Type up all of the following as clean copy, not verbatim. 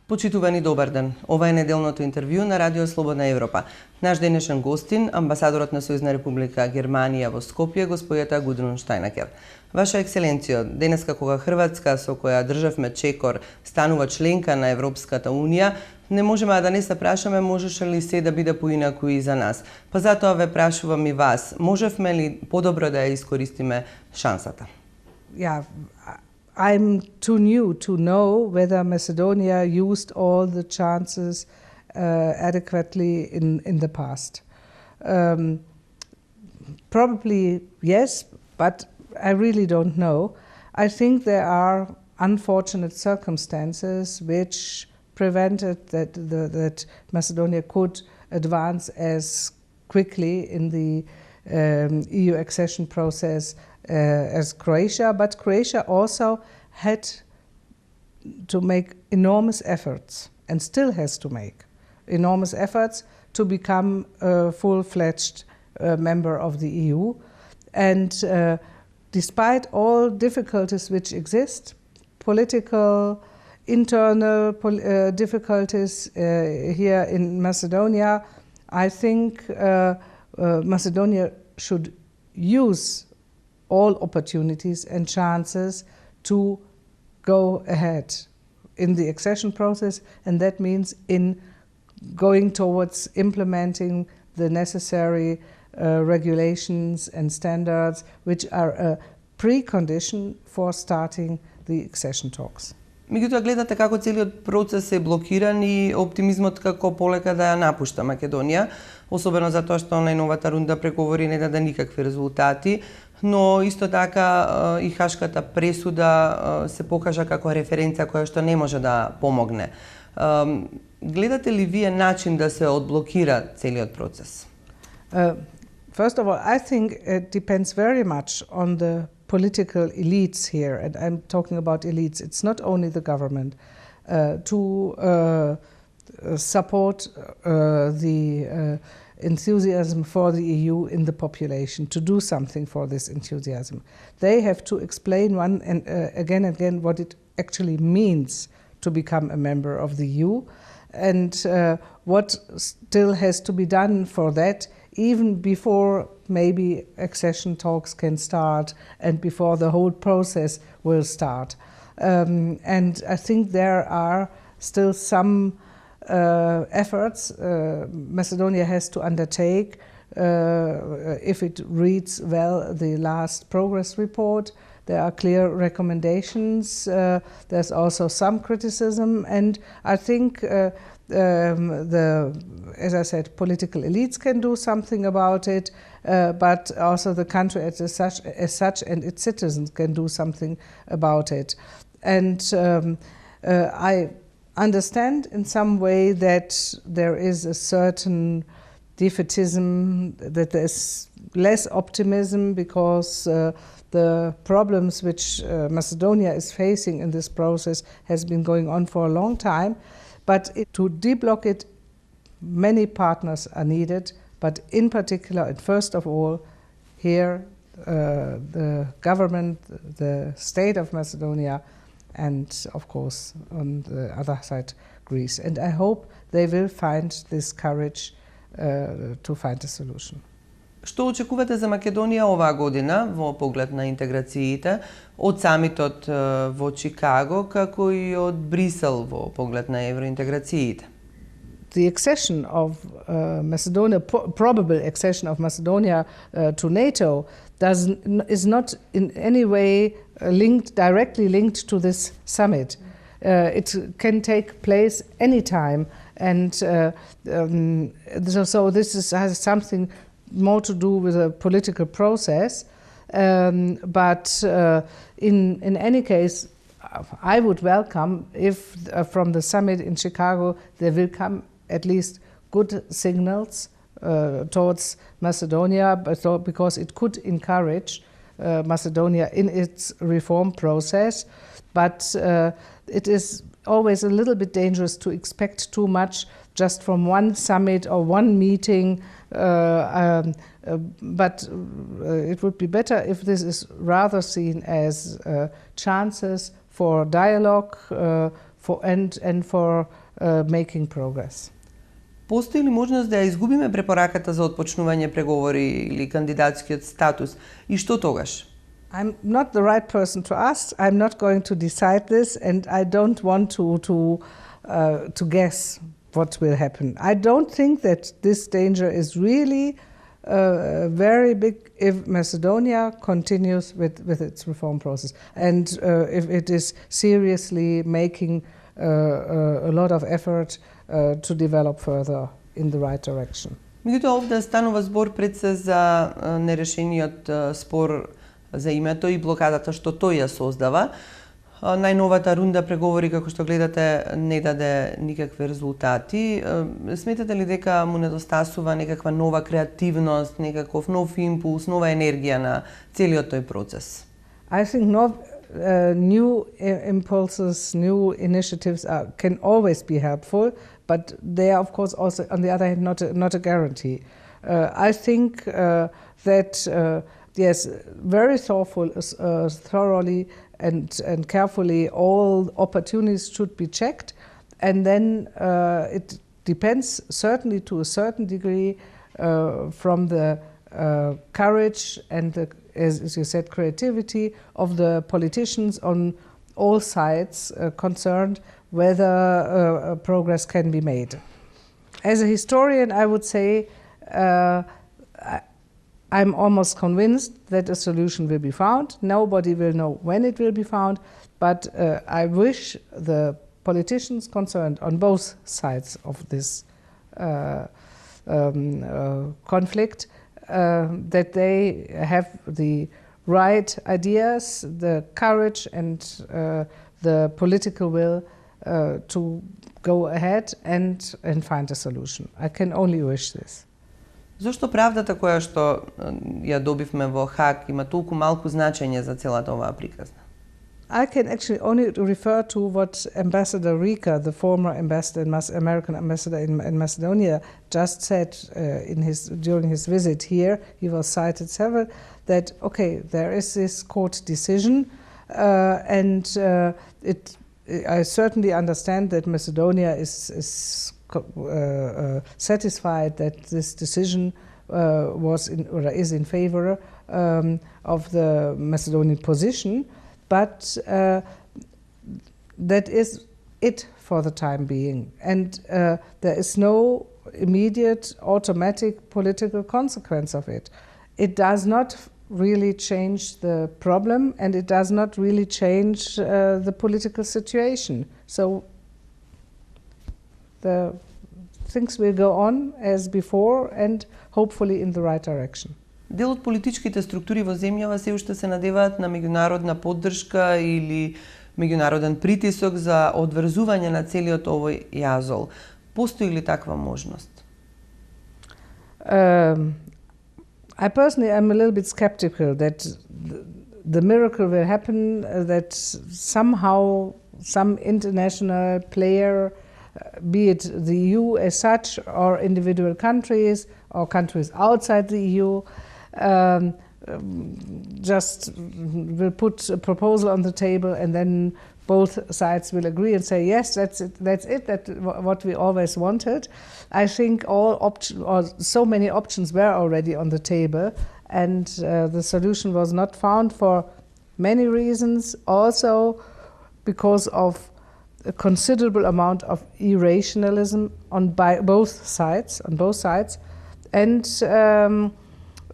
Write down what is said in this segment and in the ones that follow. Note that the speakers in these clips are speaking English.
Почитувани, добар ден. Ова е неделното интервју на Радио Слободна Европа. Наш денешен гостин, амбасадорот на Сојузна република Германија во Скопје, господјата Гудрун Штајнекер. Ваша екселенцијо, денеска кога Хрватска, со која државме чекор, станува членка на Европската унија, не можеме да не се прашаме можеше ли се да биде поинаку и за нас. Па затоа ве прашувам и вас, можевме ли подобро да ја искористиме шансата? Yeah, I'm too new to know whether Macedonia used all the chances adequately in the past. Probably yes, but I really don't know. I think there are unfortunate circumstances which prevented that Macedonia could advance as quickly in the EU accession process as Croatia, but Croatia also had to make enormous efforts and still has to make enormous efforts to become a full-fledged member of the EU. And despite all difficulties which exist, political, internal difficulties here in Macedonia, I think Macedonia should use all opportunities and chances to go ahead in the accession process, and that means in going towards implementing the necessary regulations and standards which are a precondition for starting the accession talks. Меѓутоа гледате како целиот процес е блокиран и оптимизмот како полека да ја напушта Македонија, особено затоа што најновата рунда преговори не даде никакви резултати, но исто така и хашката пресуда се покажа како референца која што не може да помогне. Гледате ли вие начин да се одблокира целиот процес? First of all, I think it depends very much on the political elites here, and I'm talking about elites. It's not only the government to support the enthusiasm for the EU in the population, to do something for this enthusiasm. They have to explain again what it actually means to become a member of the EU, and what still has to be done for that, even before maybe accession talks can start and before the whole process will start. And I think there are still some efforts Macedonia has to undertake if it reads well the last progress report. There are clear recommendations. There's also some criticism, and I think as I said, political elites can do something about it, but also the country as such and its citizens can do something about it. And I understand in some way that there is a certain defeatism, that there's less optimism because the problems which Macedonia is facing in this process has been going on for a long time. But to deblock it, many partners are needed, but in particular, and first of all, here, the government, the state of Macedonia, and of course, on the other side, Greece. And I hope they will find this courage to find a solution. Што очекувате за Македонија оваа година во поглед на интеграциите, од самитот во Чикаго, како и од Брисел во поглед на евроинтеграциите? The accession of Macedonia, probable accession of Macedonia to NATO, is not in any way directly linked to this summit. It can take place anytime, and so this has something more to do with a political process. But in any case, I would welcome if from the summit in Chicago there will come at least good signals towards Macedonia, because it could encourage Macedonia in its reform process. But it is always a little bit dangerous to expect too much just from one summit or one meeting. But it would be better if this is rather seen as chances for dialogue, for making progress. Постои ли можност да ја изгубиме препораката за отпочнување преговори или кандидатскиот статус? И што тогаш? I'm not the right person to ask. I'm not going to decide this, and I don't want to guess what will happen. I don't think that this danger is really very big if Macedonia continues with its reform process, and if it is seriously making a lot of effort to develop further in the right direction. Меѓутоа овде станува збор пред се за нерешениот спор за името и блокадата што тој ја создава. Најновата рунда преговори, како што гледате, не даде никакви резултати. Сметате ли дека му недостасува некаква нова креативност, некаков нов импулс, нова енергија на целиот тој процес? I think new impulses, new initiatives can always be helpful, but they are, of course, also, on the other hand, not a guarantee. I think that, yes, very thoroughly and carefully all opportunities should be checked, and then it depends certainly to a certain degree from the courage and the, as you said, creativity of the politicians on all sides concerned whether progress can be made. As a historian, I would say I'm almost convinced that a solution will be found. Nobody will know when it will be found, but I wish the politicians concerned on both sides of this conflict that they have the right ideas, the courage and the political will to go ahead and find a solution. I can only wish this. Зошто правдата која што ја добивме во Хаг има толку малку значење за целата оваа приказна? I can actually only refer to what Ambassador Rika, the former ambassador, American ambassador in Macedonia, just said during his visit here. He was cited several that, okay, there is this court decision, and I certainly understand that Macedonia is satisfied that this decision is in favor of the Macedonian position. But that is it for the time being. And there is no immediate automatic political consequence of it. It does not really change the problem, and it does not really change the political situation. So the things will go on as before and hopefully in the right direction. Дел од политичките структури во земјава се уште се надеваат на меѓународна поддршка или меѓународен притисок за одврзување на целиот овој јазол. Постои ли таква можност? I personally am a little bit skeptical that the miracle will happen, that somehow some international player, be it the EU as such or individual countries or countries outside the EU, just will put a proposal on the table, and then both sides will agree and say, yes, that's what we always wanted. I think so many options were already on the table, and the solution was not found for many reasons, also because of a considerable amount of irrationalism on both sides, and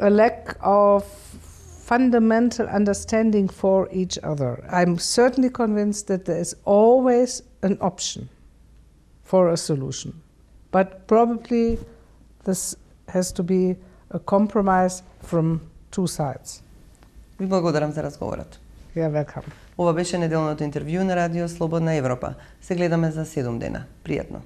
a lack of fundamental understanding for each other. I'm certainly convinced that there is always an option for a solution, but probably this has to be a compromise from two sides. Ви благодарам за разговорот. You're welcome. Ова беше неделното интервју на Радио Слободна Европа. Се гледаме за 7 дена. Пријатно.